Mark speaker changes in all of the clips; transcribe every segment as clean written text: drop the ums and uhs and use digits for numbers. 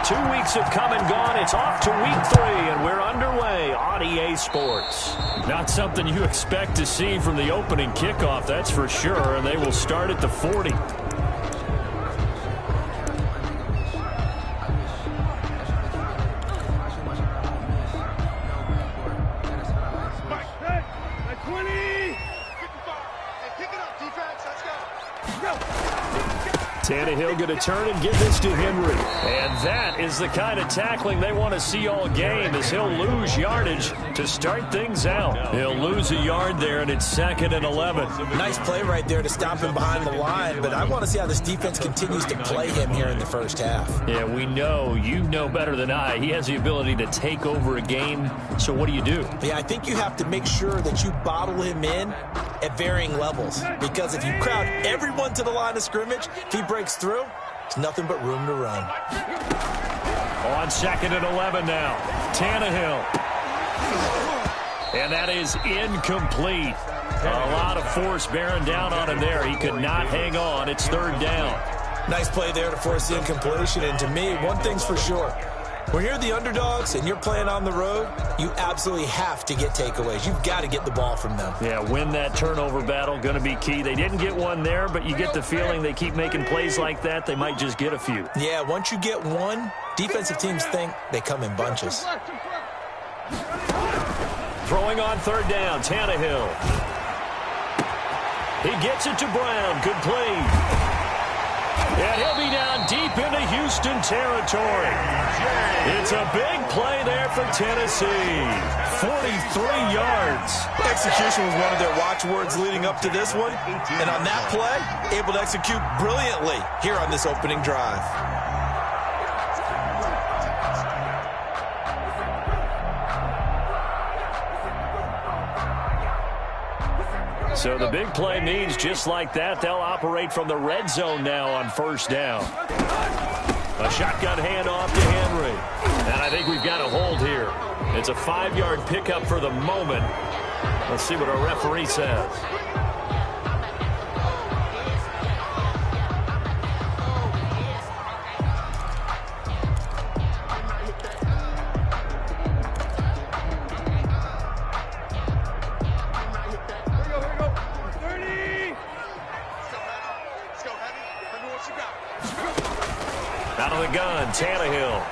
Speaker 1: 2 weeks have come and gone. It's off to week 3, and we're underway on EA Sports. Not something you expect to see from the opening kickoff, that's for sure, and they will start at the 40. Tannehill going to turn and give this to Henry. And that is the kind of tackling they want to see all game, as he'll lose yardage to start things out. He'll lose a yard there, and it's 2nd and 11.
Speaker 2: Nice play right there to stop him behind the line, but I want to see how this defense continues to play him here in the first half.
Speaker 1: Yeah, we know, you know better than I, he has the ability to take over a game, so what do you do?
Speaker 2: Yeah, I think you have to make sure that you bottle him in at varying levels, because if you crowd everyone to the line of scrimmage, if he breaks through, it's nothing but room to run.
Speaker 1: On 2nd and 11 now, Tannehill. And that is incomplete. A lot of force bearing down on him there. He could not hang on. It's 3rd down.
Speaker 2: Nice play there to force the incompletion, and to me, one thing's for sure. When you're the underdogs and you're playing on the road, you absolutely have to get takeaways. You've got to get the ball from them.
Speaker 1: Yeah, win that turnover battle, going to be key. They didn't get one there, but you get the feeling they keep making plays like that, they might just get a few.
Speaker 2: Yeah, once you get one, defensive teams think they come in bunches.
Speaker 1: Throwing on 3rd down, Tannehill. He gets it to Brown. Good play. And he'll be down deep into Houston territory. It's a big play there for Tennessee. 43 yards.
Speaker 2: Execution was one of their watchwords leading up to this one. And on that play, able to execute brilliantly here on this opening drive.
Speaker 1: So the big play means just like that, they'll operate from the red zone now on 1st down. A shotgun handoff to Henry. And I think we've got a hold here. It's a 5-yard pickup for the moment. Let's see what our referee says. Out of the gun, Tannehill.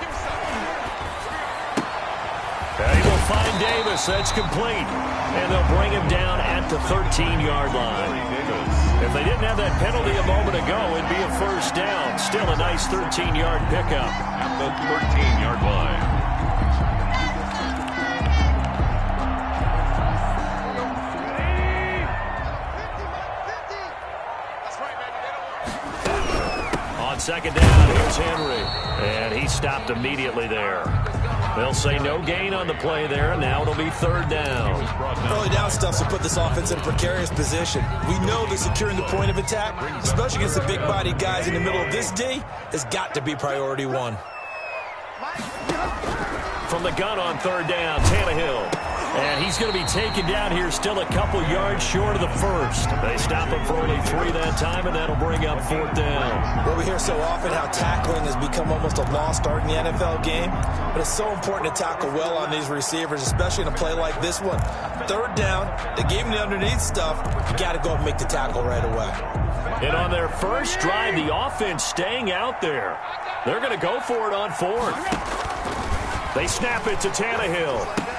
Speaker 1: And he will find Davis. That's complete. And they'll bring him down at the 13-yard line. If they didn't have that penalty a moment ago, it'd be a 1st down. Still a nice 13-yard pickup.
Speaker 3: At the 13-yard line.
Speaker 1: On 2nd down, here's Henry. And he stopped immediately there. They'll say no gain on the play there, and now it'll be 3rd down.
Speaker 2: Early down stuff will put this offense in a precarious position. We know that securing the point of attack, especially against the big-bodied guys in the middle of this D, has got to be priority 1.
Speaker 1: From the gun on 3rd down, Tannehill. And he's going to be taken down here, still a couple yards short of the 1st. They stop him for only 3 that time, and that'll bring up 4th down.
Speaker 2: Well, we hear so often how tackling has become almost a lost art in the NFL game, but it's so important to tackle well on these receivers, especially in a play like this one. 3rd down, they gave him the underneath stuff. You got to go and make the tackle right away.
Speaker 1: And on their first drive, the offense staying out there. They're going to go for it on 4th. They snap it to Tannehill.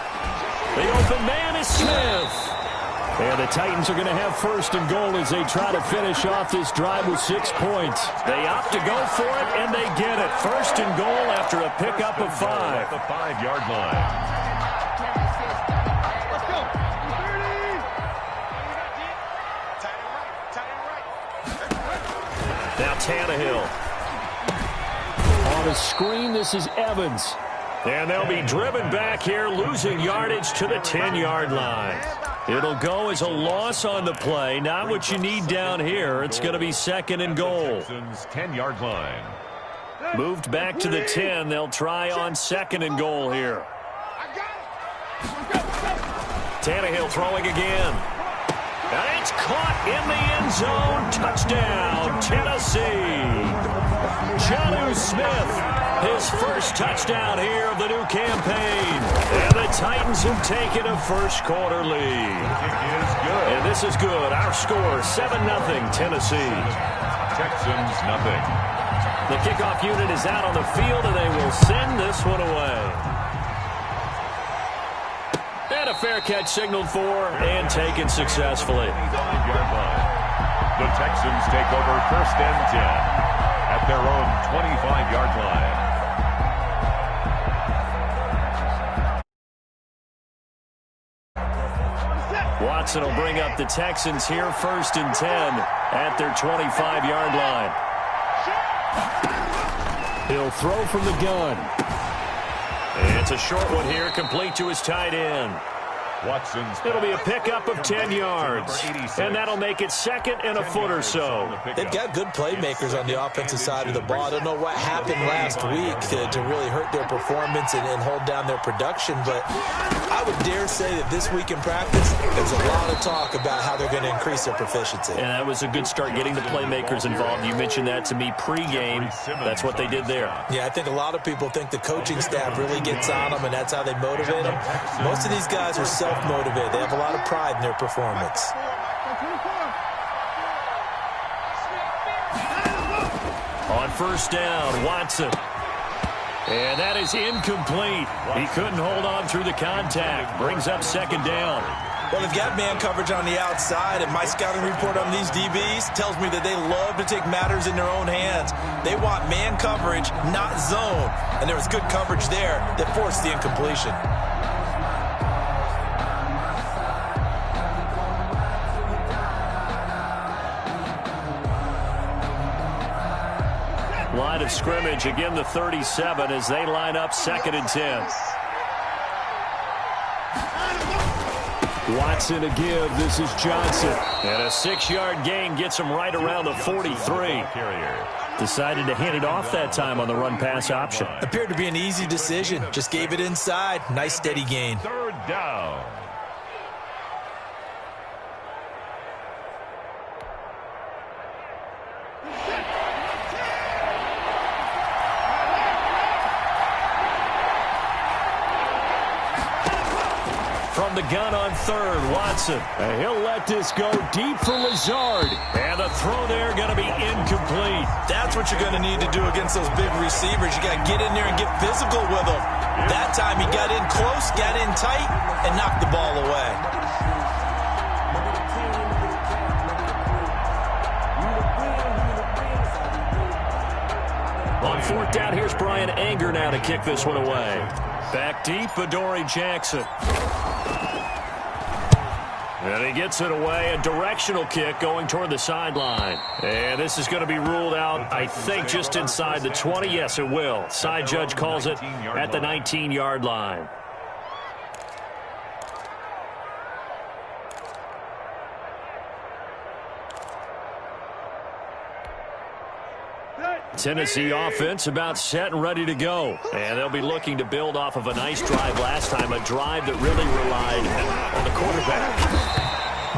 Speaker 1: The open man is Smith. And the Titans are going to have 1st and goal as they try to finish off this drive with 6 points. They opt to go for it, and they get it. 1st and goal after a pickup of 5.
Speaker 3: At the 5-yard line.
Speaker 1: Now Tannehill. On a screen, this is Evans. And they'll be driven back here, losing yardage to the 10-yard line. It'll go as a loss on the play. Not what you need down here. It's going to be 2nd and goal.
Speaker 3: 10-yard line.
Speaker 1: Moved back to the 10. They'll try on 2nd and goal here. Tannehill throwing again. And it's caught in the end zone. Touchdown, Tennessee. Jonnu Smith, his first touchdown here of the new campaign. And the Titans have taken a first-quarter lead. And this is good. Our score, 7-0, Tennessee.
Speaker 3: Texans, nothing.
Speaker 1: The kickoff unit is out on the field, and they will send this one away. And a fair catch signaled for and taken successfully.
Speaker 3: The Texans take over 1st and 10 at their own 25-yard line.
Speaker 1: Watson will bring up the Texans here 1st and 10 at their 25-yard line. He'll throw from the gun. It's a short one here, complete to his tight end.
Speaker 3: Watson's.
Speaker 1: It'll be a pickup of 10 yards, and that'll make it 2nd and a foot or so.
Speaker 2: They've got good playmakers on the offensive side of the ball. I don't know what happened last week to really hurt their performance and hold down their production, but I would dare say that this week in practice, there's a lot of talk about how they're going to increase their proficiency.
Speaker 1: And that was a good start getting the playmakers involved. You mentioned that to me pregame. That's what they did there.
Speaker 2: Yeah, I think a lot of people think the coaching staff really gets on them, and that's how they motivate them. Most of these guys are self-motivated. They have a lot of pride in their performance.
Speaker 1: On 1st down, Watson. And that is incomplete. He couldn't hold on through the contact. Brings up 2nd down.
Speaker 2: Well, they've got man coverage on the outside, and my scouting report on these DBs tells me that they love to take matters in their own hands. They want man coverage, not zone. And there was good coverage there that forced the incompletion.
Speaker 1: Line of scrimmage, again the 37 as they line up 2nd and 10. Watson to give. This is Johnson. And a 6-yard gain gets him right around the 43. Decided to hand it off that time on the run-pass option.
Speaker 2: Appeared to be an easy decision. Just gave it inside. Nice steady gain.
Speaker 3: 3rd down.
Speaker 1: From the gun on 3rd, Watson. And he'll let this go deep for Lazard. And the throw there going to be incomplete.
Speaker 2: That's what you're going to need to do against those big receivers. You got to get in there and get physical with them. That time he got in close, got in tight, and knocked the ball away.
Speaker 1: On 4th down, here's Brian Anger now to kick this one away. Back deep, Adoree Jackson. And he gets it away, a directional kick going toward the sideline. And this is going to be ruled out, I think, just inside the 20. Yes, it will. Side judge calls it at the 19-yard line. Tennessee offense about set and ready to go. And they'll be looking to build off of a nice drive last time, a drive that really relied on the quarterback.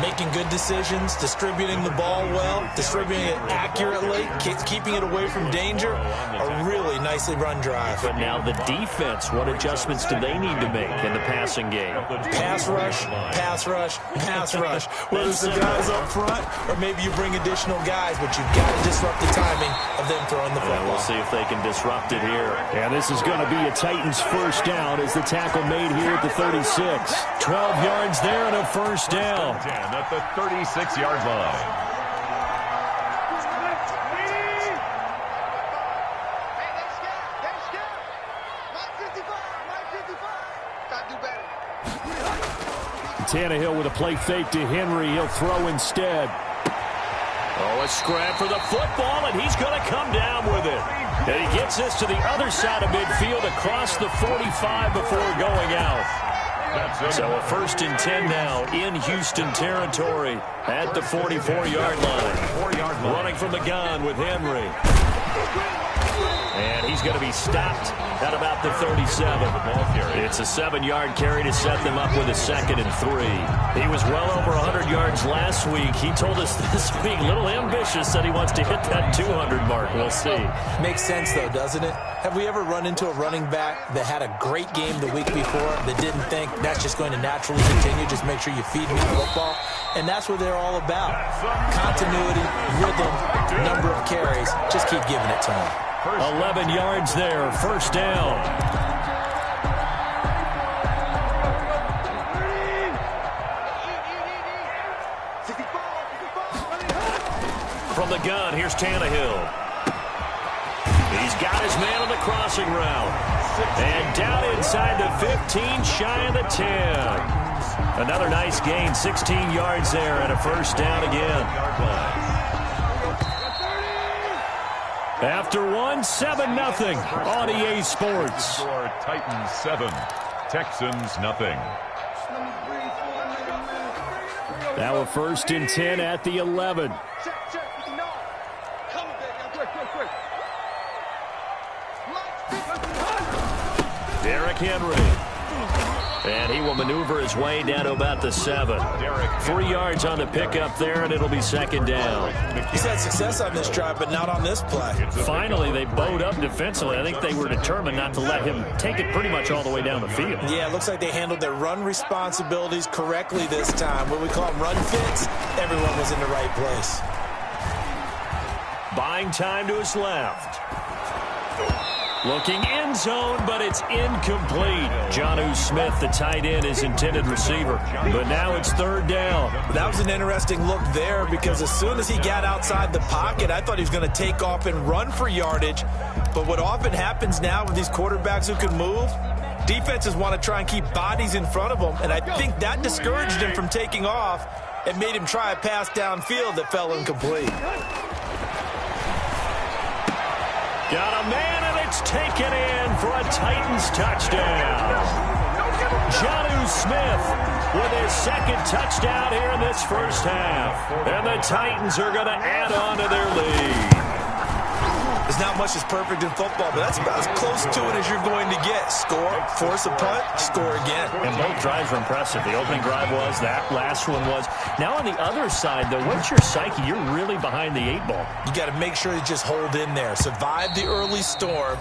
Speaker 2: Making good decisions, distributing the ball well, distributing it accurately, keeping it away from danger. A really nicely run drive.
Speaker 1: But now the defense, what adjustments do they need to make in the passing game?
Speaker 2: Pass rush, pass rush, pass rush. Whether it's the guys up front or maybe you bring additional guys, but you've got to disrupt the timing of them throwing the football.
Speaker 1: We'll see if they can disrupt it here. And this is going to be a Titans 1st down as the tackle made here at the 36. 12 yards there and a 1st down.
Speaker 3: At the 36-yard line.
Speaker 1: Tannehill with a play fake to Henry. He'll throw instead. Oh, a scrap for the football, and he's going to come down with it. And he gets this to the other side of midfield across the 45 before going out. So a 1st and 10 now in Houston territory at the 44-yard line. Running from the gun with Henry. And he's going to be stopped at about the 37. It's a 7-yard carry to set them up with a 2nd and 3. He was well over 100 yards last week. He told us this week, a little ambitious, that he wants to hit that 200 mark. We'll see.
Speaker 2: Makes sense, though, doesn't it? Have we ever run into a running back that had a great game the week before that didn't think that's just going to naturally continue? Just make sure you feed me the football. And that's what they're all about. Continuity, rhythm, number of carries. Just keep giving it to them.
Speaker 1: 11 yards there, first down. From the gun, here's Tannehill. He's got his man on the crossing route. And down inside the 15, shy of the 10. Another nice gain, 16 yards there, and a first down again. After 7-0 on EA Sports.
Speaker 3: Titans 7, Texans nothing.
Speaker 1: Now a 1st and 10 at the 11. Derrick Henry. And he will maneuver his way down to about the 7. 3 yards on the pickup there, and it'll be 2nd down.
Speaker 2: He's had success on this drive, but not on this play.
Speaker 1: Finally, they bowed up defensively. I think they were determined not to let him take it pretty much all the way down the field.
Speaker 2: Yeah, it looks like they handled their run responsibilities correctly this time. What we call them run fits, everyone was in the right place.
Speaker 1: Buying time to his left. Looking end zone, but it's incomplete. Jonnu Smith, the tight end, is intended receiver. But now it's 3rd down.
Speaker 2: That was an interesting look there because as soon as he got outside the pocket, I thought he was going to take off and run for yardage. But what often happens now with these quarterbacks who can move, defenses want to try and keep bodies in front of them. And I think that discouraged him from taking off and made him try a pass downfield that fell incomplete.
Speaker 1: Got a man, and it's taken in for a Titans touchdown. Jonnu Smith with his 2nd touchdown here in this first half. And the Titans are going to add on to their lead.
Speaker 2: There's not much that's perfect in football, but that's about as close to it as you're going to get. Score, force a punt, score again.
Speaker 1: And both drives were impressive. The opening drive was, that last one was. Now on the other side, though, what's your psyche? You're really behind the 8 ball. You
Speaker 2: got to make sure you just hold in there. Survive the early storm,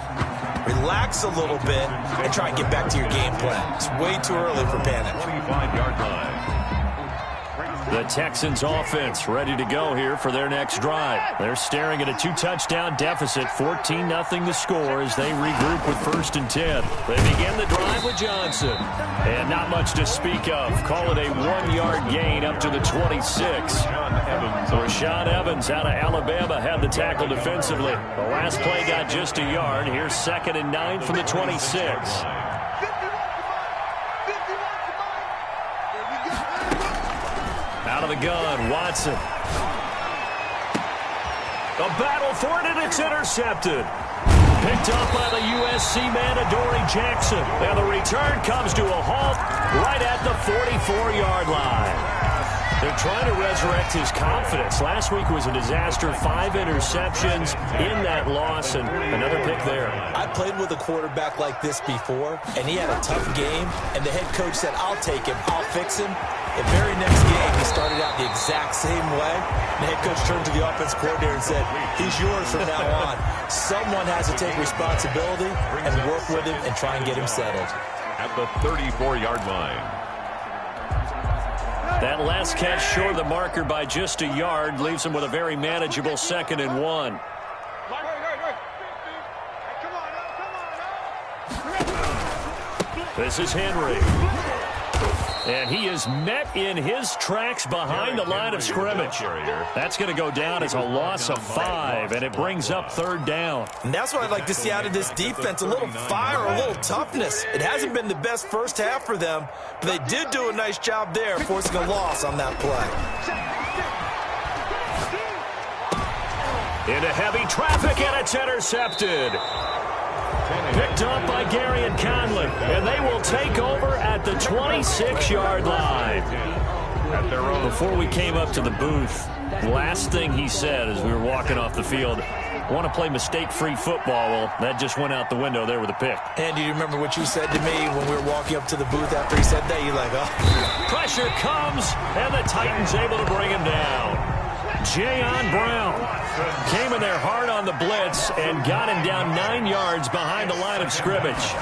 Speaker 2: relax a little bit, and try and get back to your game plan. It's way too early for panic.
Speaker 3: 25-yard line.
Speaker 1: The Texans offense ready to go here for their next drive. They're staring at a 2-touchdown deficit, 14-0 the score as they regroup with 1st and 10. They begin the drive with Johnson. And not much to speak of. Call it a 1-yard gain up to the 26. Rashaan Evans out of Alabama had the tackle defensively. The last play got just a yard. Here's 2nd and 9 from the 26. Out of the gun, Watson. A battle for it, and it's intercepted. Picked up by the USC man, Adoree Jackson. And the return comes to a halt right at the 44-yard line. They're trying to resurrect his confidence. Last week was a disaster. 5 interceptions in that loss, and another pick there.
Speaker 2: I played with a quarterback like this before, and he had a tough game, and the head coach said, I'll take him, I'll fix him. The very next game, he started out the exact same way. The head coach turned to the offense coordinator and said, he's yours from now on. Someone has to take responsibility and work with him and try and get him settled.
Speaker 3: At the 34-yard line.
Speaker 1: That last catch short of the marker by just a yard leaves him with a very manageable 2nd and 1. This is Henry. And he is met in his tracks behind the line of scrimmage. That's going to go down as a loss of 5, and it brings up 3rd down.
Speaker 2: And that's what I'd like to see out of this defense, a little fire, a little toughness. It hasn't been the best first half for them, but they did do a nice job there, forcing a loss on that play.
Speaker 1: Into heavy traffic, and it's intercepted. Picked up by Gary and Conley, and they will take over at the 26-yard line. Before we came up to the booth, the last thing he said as we were walking off the field, Want to play mistake-free football. Well, that just went out the window there with a pick.
Speaker 2: Andy, do you remember what you said to me when we were walking up to the booth after he said that? You're like, oh.
Speaker 1: Pressure comes, and the Titans able to bring him down. Jayon Brown came in there hard on the blitz and got him down 9 yards behind the line of scrimmage.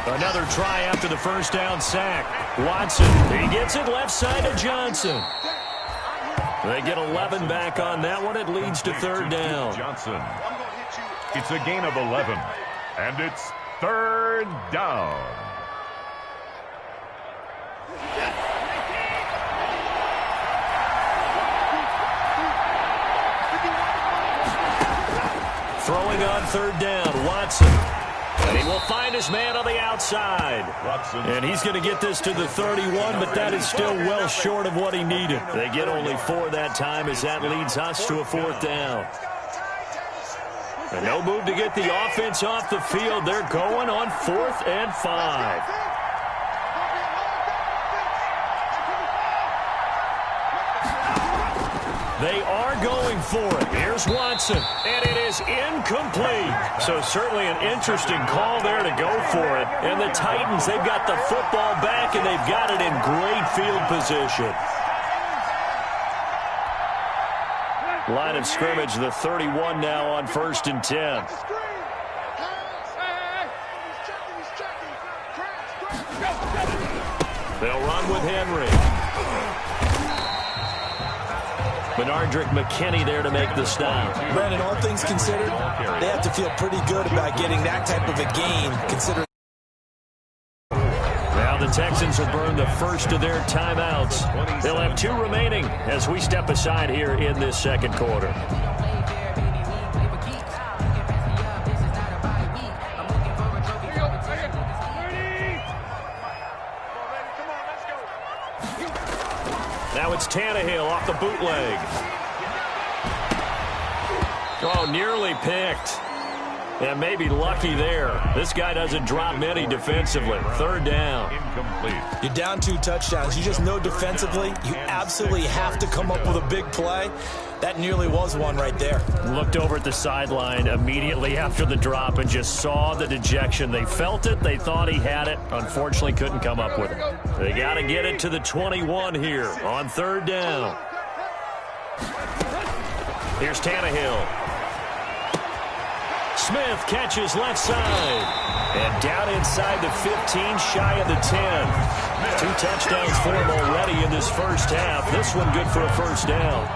Speaker 1: Another try after the first down sack. Watson, he gets it left side to Johnson. They get 11 back on that one. It leads to third down.
Speaker 3: Johnson. It's a gain of 11, and it's third down.
Speaker 1: Throwing on third down, Watson. And he will find his man on the outside.
Speaker 3: Watson.
Speaker 1: And he's going to get this to the 31, but that is still well short of what he needed. They get only 4 that time as that leads us to a fourth down. And no move to get the offense off the field. They're going on 4th and 5. They are going for it. Here's Watson, and it is incomplete. So certainly an interesting call there to go for it. And the Titans, they've got the football back, and they've got it in great field position. Line of scrimmage, the 31 now on 1st and 10. They'll run with Henry. Bernardrick McKinney there to make the stop.
Speaker 2: Brandon, all things considered, they have to feel pretty good about getting that type of a gain, considering.
Speaker 1: Now the Texans will burn the first of their timeouts. They'll have 2 remaining as we step aside here in this second quarter. Now it's Tannehill off the bootleg. Oh, nearly picked. And maybe lucky there. This guy doesn't drop many defensively. Third down.
Speaker 3: Incomplete.
Speaker 2: You're down 2 touchdowns. You just know defensively you absolutely have to come up with a big play. That nearly was one right there.
Speaker 1: Looked over at the sideline immediately after the drop and just saw the dejection. They felt it. They thought he had it. Unfortunately, couldn't come up with it. They got to get it to the 21 here on third down. Here's Tannehill. Smith catches left side. And down inside the 15, shy of the 10. 2 touchdowns for him already in this first half. This one good for a first down.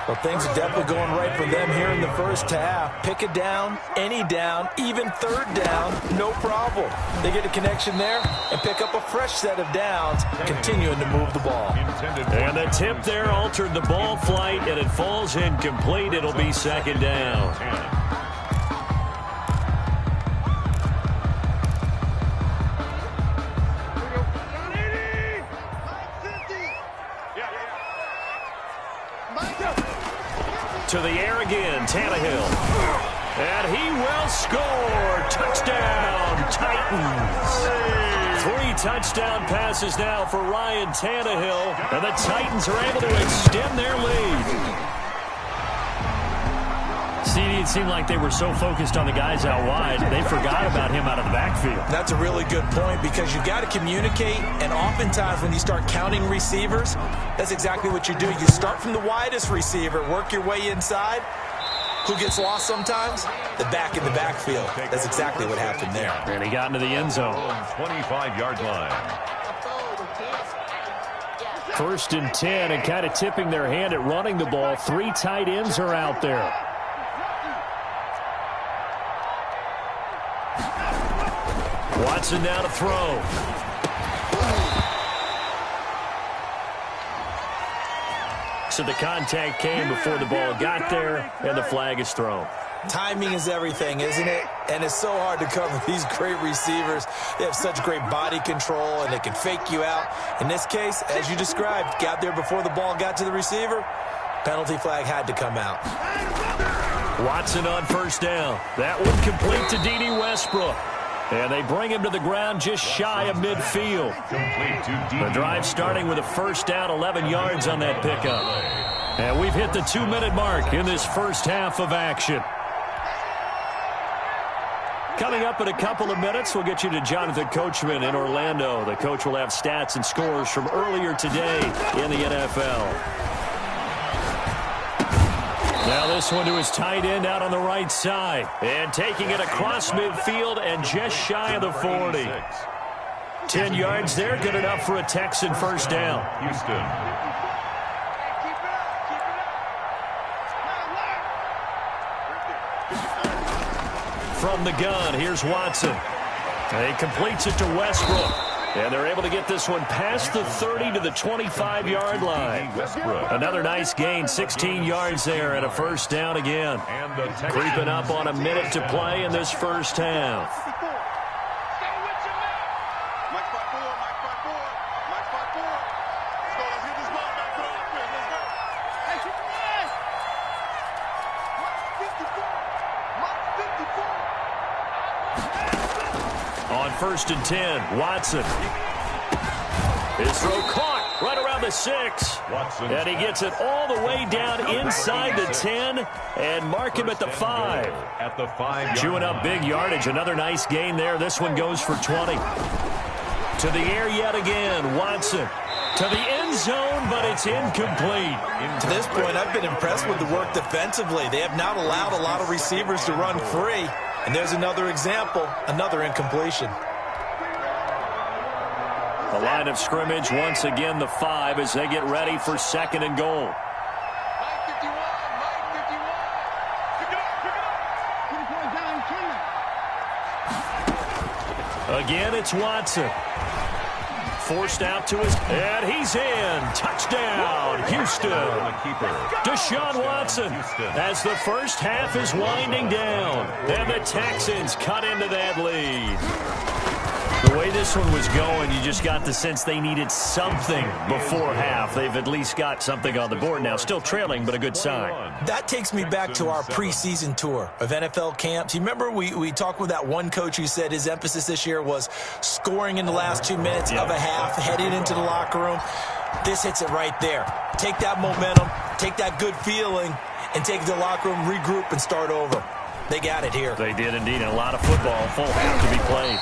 Speaker 2: Well, things are definitely going right for them here in the first half. Pick a down, any down, even third down, no problem. They get a connection there and pick up a fresh set of downs, continuing to move the ball.
Speaker 1: And the tip there altered the ball flight, and it falls incomplete. It'll be second down. To the air again, Tannehill. And he will score. Touchdown, Titans. 3 touchdown passes now for Ryan Tannehill. And the Titans are able to extend their lead. See, it seemed like they were so focused on the guys out wide, they forgot about him out of the backfield.
Speaker 2: That's a really good point because you've got to communicate, and oftentimes when you start counting receivers, that's exactly what you do. You start from the widest receiver, work your way inside. Who gets lost sometimes? The back in the backfield. That's exactly what happened there.
Speaker 1: And he got into the end zone.
Speaker 3: 25-yard line.
Speaker 1: 1st and 10, and kind of tipping their hand at running the ball. 3 tight ends are out there. Watson now to throw. So the contact came before the ball got there, and the flag is thrown.
Speaker 2: Timing is everything, isn't it? And it's so hard to cover these great receivers. They have such great body control, and they can fake you out. In this case, as you described, got there before the ball got to the receiver. Penalty flag had to come out.
Speaker 1: Watson on first down. That one complete to D.D. Westbrook. And they bring him to the ground just shy of midfield. The drive starting with a first down, 11 yards on that pickup. And we've hit the 2-minute mark in this first half of action. Coming up in a couple of minutes, we'll get you to Jonathan Coachman in Orlando. The coach will have stats and scores from earlier today in the NFL. Now this one to his tight end out on the right side. And taking it across midfield and just shy of the 40. 10 yards there, good enough for a Texan first down.
Speaker 3: Houston.
Speaker 1: From the gun, here's Watson. He completes it to Westbrook. And they're able to get this one past the 30 to the 25-yard line. Another nice gain, 16 yards there and a first down again. Creeping up on a minute to play in this first half. On 1st and 10, Watson. His throw caught right around the 6. And he gets it all the way down inside the 10 and mark him at the 5. Chewing up big yardage. Another nice gain there. This one goes for 20. To the air yet again, Watson. To the end zone, but it's incomplete.
Speaker 2: To this point, I've been impressed with the work defensively. They have not allowed a lot of receivers to run free. And there's another example, another incompletion.
Speaker 1: The line of scrimmage, once again, the 5 as they get ready for 2nd and goal. Again, it's Watson. Forced out to his, and he's in. Touchdown, Houston. Deshaun Watson as the first half is winding down. And the Texans cut into that lead. The way this one was going, you just got the sense they needed something before half. They've at least got something on the board now. Still trailing, but a good sign.
Speaker 2: That takes me back to our preseason tour of NFL camps. You remember we talked with that one coach who said his emphasis this year was scoring in the last 2 minutes of a half, heading into the locker room. This hits it right there. Take that momentum, take that good feeling, and take the locker room, regroup, and start over. They got it here.
Speaker 1: They did indeed, and a lot of football, full half to be played.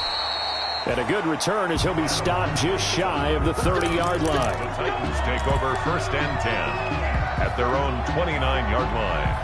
Speaker 1: And a good return as he'll be stopped just shy of the 30-yard line.
Speaker 3: The Titans take over 1st and 10 at their own 29-yard line.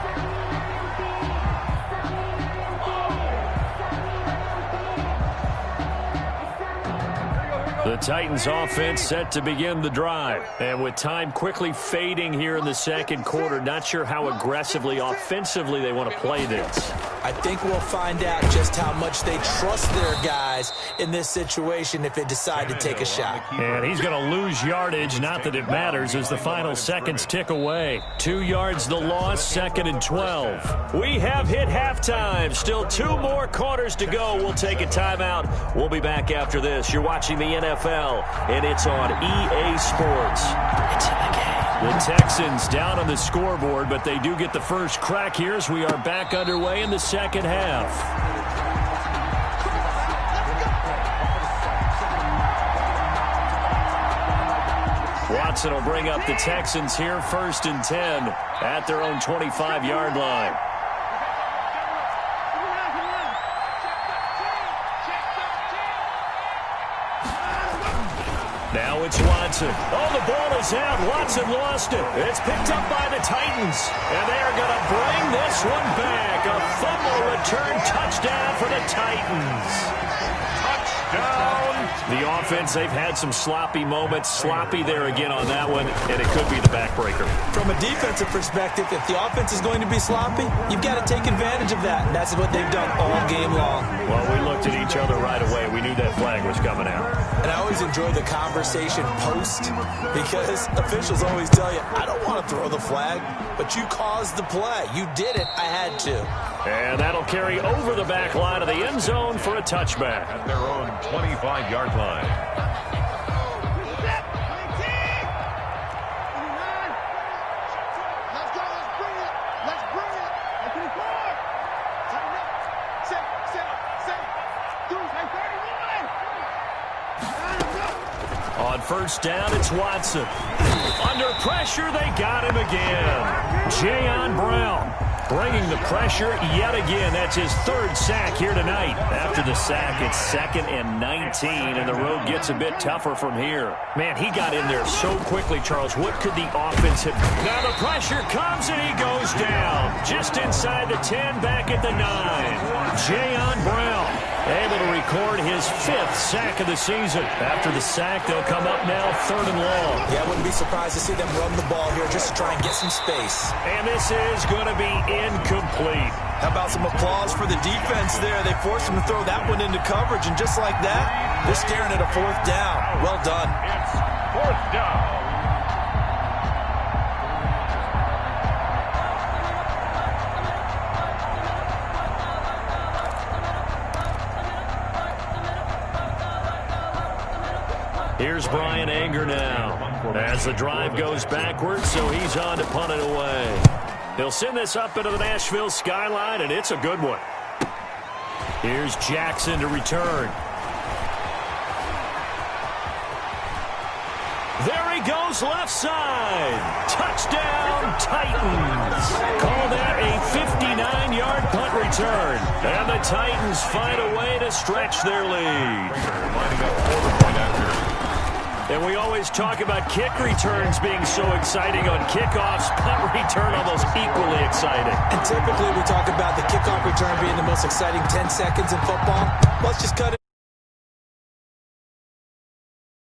Speaker 1: The Titans offense set to begin the drive. And with time quickly fading here in the second quarter, not sure how aggressively, offensively they want to play this.
Speaker 2: I think we'll find out just how much they trust their guys in this situation if they decide to take a shot.
Speaker 1: And he's going to lose yardage, not that it matters, as the final seconds tick away. 2 yards the loss, 2nd and 12. We have hit halftime. Still 2 more quarters to go. We'll take a timeout. We'll be back after this. You're watching the NFL, and it's on EA Sports. It's in the game. The Texans down on the scoreboard, but they do get the first crack here as we are back underway in the second half. Watson will bring up the Texans here, 1st and 10 at their own 25-yard line. Now it's Watson. Oh, the ball is out. Watson lost it. It's picked up by the Titans. And they are going to bring this one back. A fumble return touchdown for the Titans. Touchdown. The offense, they've had some sloppy moments. Sloppy there again on that one, and it could be the backbreaker.
Speaker 2: From a defensive perspective, if the offense is going to be sloppy, you've got to take advantage of that. And that's what they've done all game long.
Speaker 1: Well, we looked at each other right away. We knew that flag was coming out.
Speaker 2: And I always enjoy the conversation post because officials always tell you, I don't want to throw the flag, but you caused the play. You did it. I had to.
Speaker 1: And that'll carry over the back line of the end zone for a touchback.
Speaker 3: At their own 25-yard line.
Speaker 1: first down. It's Watson. Under pressure, they got him again. Jayon Brown bringing the pressure yet again. That's his third sack here tonight. After the sack, it's 2nd and 19, and the road gets a bit tougher from here. Man, he got in there so quickly, Charles. What could the offense have... Now the pressure comes, and he goes down. Just inside the 10, back at the 9. Jayon Brown able to record his 5th sack of the season. After the sack, they'll come up now 3rd and long.
Speaker 2: Yeah, I wouldn't be surprised to see them run the ball here just to try and get some space.
Speaker 1: And this is going to be incomplete.
Speaker 2: How about some applause for the defense there? They forced him to throw that one into coverage, and just like that, they're staring at a 4th down. Well done.
Speaker 3: It's 4th down.
Speaker 1: Here's Brian Anger now as the drive goes backwards, so he's on to punt it away. He'll send this up into the Nashville skyline, and it's a good one. Here's Jackson to return. There he goes, left side. Touchdown, Titans. Call that a 59-yard punt return. And the Titans find a way to stretch their lead.
Speaker 3: Lining up for the point after.
Speaker 1: And we always talk about kick returns being so exciting on kickoffs. Punt return almost equally exciting.
Speaker 2: And typically we talk about the kickoff return being the most exciting 10 seconds in football. Let's just cut it.